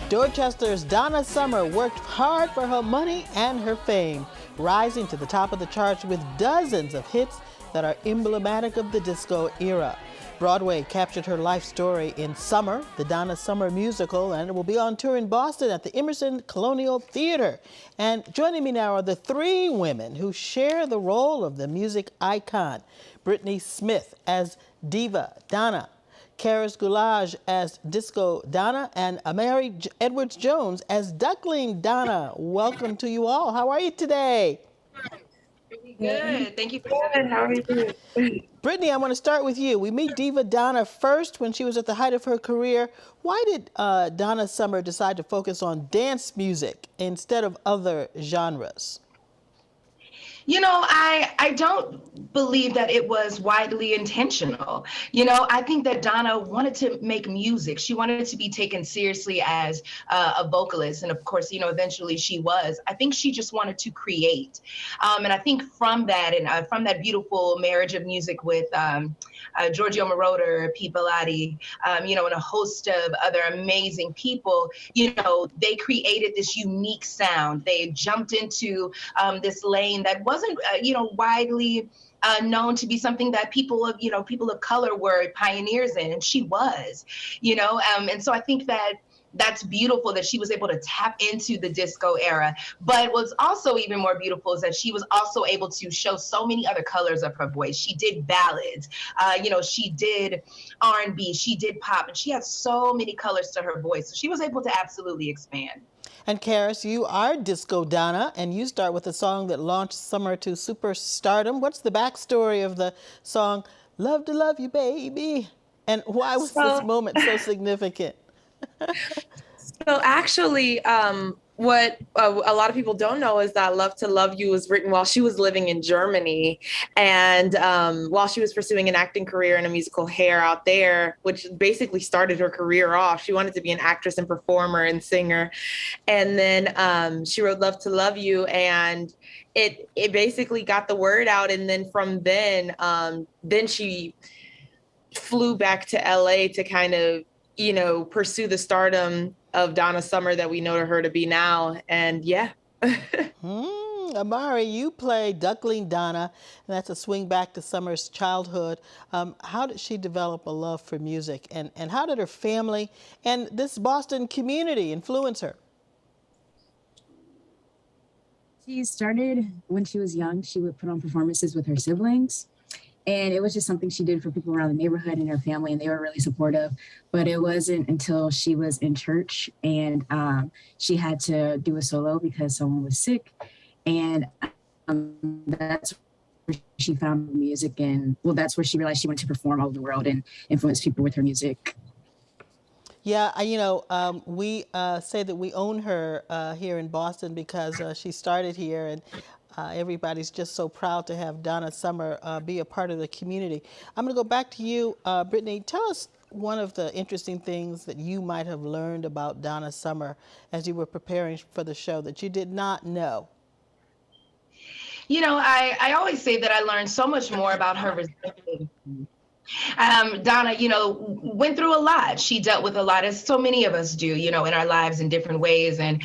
Dorchester's Donna Summer worked hard for her money and her fame, rising to the top of the charts with dozens of hits that are emblematic of the disco era. Broadway captured her life story in Summer, the Donna Summer musical, and it will be on tour in Boston at the Emerson Colonial Theater. And joining me now are the three women who share the role of the music icon. Brittany Smith as Diva Donna, Karis Goulage as Disco Donna, and Mary Edwards Jones as Duckling Donna. Welcome to you all. How are you today? Good. Thank you for having me. How are you doing? Brittany, I want to start with you. We meet Diva Donna first when she was at the height of her career. Why did Donna Summer decide to focus on dance music instead of other genres? You know, I don't believe that it was widely intentional. You know, I think that Donna wanted to make music. She wanted to be taken seriously as a vocalist. And of course, you know, eventually she was. I think she just wanted to create. And I think from that and from that beautiful marriage of music with Giorgio Moroder, Pete Bellotti, you know, and a host of other amazing people, you know, they created this unique sound. They jumped into this lane that wasn't, you know, widely known to be something that people of color were pioneers in, and she was, you know, and so I think that that's beautiful that she was able to tap into the disco era. But what's also even more beautiful is that she was also able to show so many other colors of her voice. She did ballads, you know, she did R&B, she did pop, and she had so many colors to her voice. So she was able to absolutely expand. And Karis, you are Disco Donna, and you start with a song that launched Summer to superstardom. What's the backstory of the song, Love to Love You, Baby? And why was this moment so significant? So actually, what a lot of people don't know is that Love to Love You was written while she was living in Germany, and while she was pursuing an acting career and a musical Hair out there, which basically started her career off. She wanted to be an actress and performer and singer. And then she wrote Love to Love You, and it basically got the word out. And then from then she flew back to LA to kind of, you know, pursue the stardom of Donna Summer that we know her to be now. And yeah. Amari, you play Duckling Donna, and that's a swing back to Summer's childhood. How did she develop a love for music, and how did her family and this Boston community influence her? She started when she was young. She would put on performances with her siblings. And it was just something she did for people around the neighborhood and her family, and they were really supportive. But it wasn't until she was in church and she had to do a solo because someone was sick. And that's where she found music. And well, that's where she realized she wanted to perform all over the world and influence people with her music. Yeah, you know, we say that we own her here in Boston because she started here, and everybody's just so proud to have Donna Summer be a part of the community. I'm going to go back to you, Brittany. Tell us one of the interesting things that you might have learned about Donna Summer as you were preparing for the show that you did not know. You know, I always say that I learned so much more about her resilience. Donna, you know, went through a lot. She dealt with a lot, as so many of us do, you know, in our lives in different ways. And,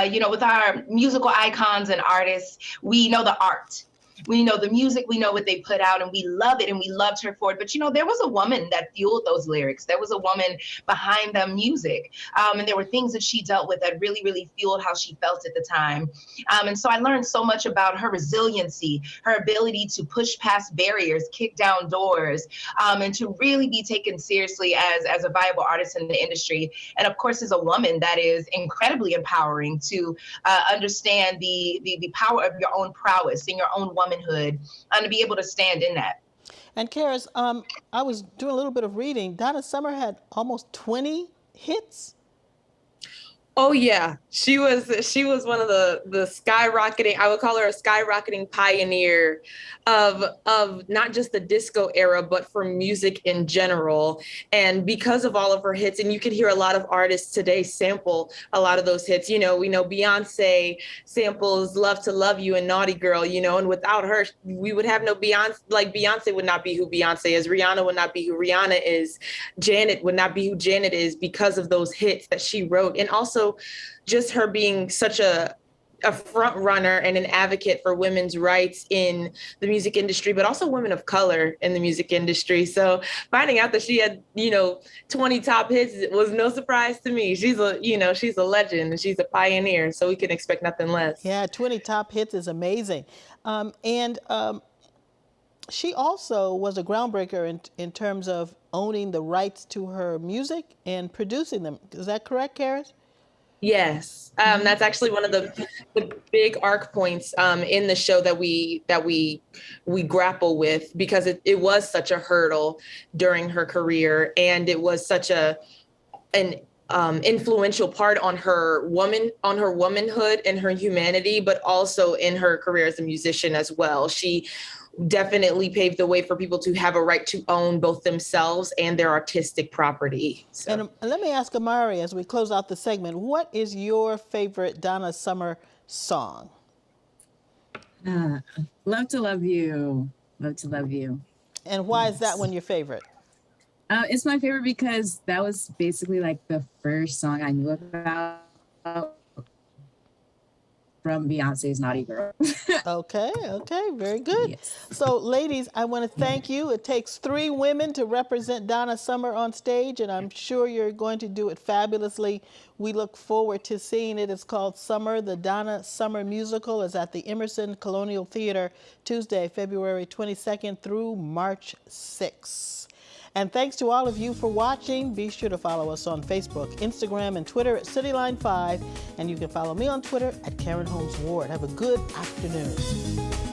you know, with our musical icons and artists, we know the art. We know the music, we know what they put out, and we love it, and we loved her for it. But, you know, there was a woman that fueled those lyrics. There was a woman behind the music. And there were things that she dealt with that really, really fueled how she felt at the time. And so I learned so much about her resiliency, her ability to push past barriers, kick down doors, and to really be taken seriously as a viable artist in the industry. And of course, as a woman, that is incredibly empowering to understand the power of your own prowess and your own womanhood, and to be able to stand in that. And Karis, I was doing a little bit of reading. Donna Summer had almost 20 hits. Oh yeah, she was one of the skyrocketing, I would call her a skyrocketing pioneer of not just the disco era, but for music in general. And because of all of her hits, and you could hear a lot of artists today sample a lot of those hits. You know, we know Beyonce samples Love to Love You and Naughty Girl, you know, and without her, we would have no Beyonce. Like Beyonce would not be who Beyonce is. Rihanna would not be who Rihanna is. Janet would not be who Janet is because of those hits that she wrote. And also also just her being such a front runner and an advocate for women's rights in the music industry, but also women of color in the music industry. So finding out that she had, 20 top hits was no surprise to me. She's a legend and she's a pioneer. So we can expect nothing less. Yeah, 20 top hits is amazing. And she also was a groundbreaker in terms of owning the rights to her music and producing them. Is that correct, Karis? Yes, that's actually one of the big arc points in the show that we grapple with, because it was such a hurdle during her career, and it was such an influential part on her womanhood and her humanity, but also in her career as a musician as well. She definitely paved the way for people to have a right to own both themselves and their artistic property. So. And let me ask Amari, as we close out the segment, what is your favorite Donna Summer song? Love to Love You. Love to Love You. And why is that one your favorite? It's my favorite because that was basically like the first song I knew about from Beyonce's Naughty Girl. Okay, very good. Yes. So, ladies, I want to thank you. It takes 3 women to represent Donna Summer on stage, and I'm sure you're going to do it fabulously. We look forward to seeing it. It's called Summer. The Donna Summer Musical is at the Emerson Colonial Theater Tuesday, February 22nd through March 6th. And thanks to all of you for watching. Be sure to follow us on Facebook, Instagram, and Twitter at Cityline5. And you can follow me on Twitter at Karen Holmes Ward. Have a good afternoon.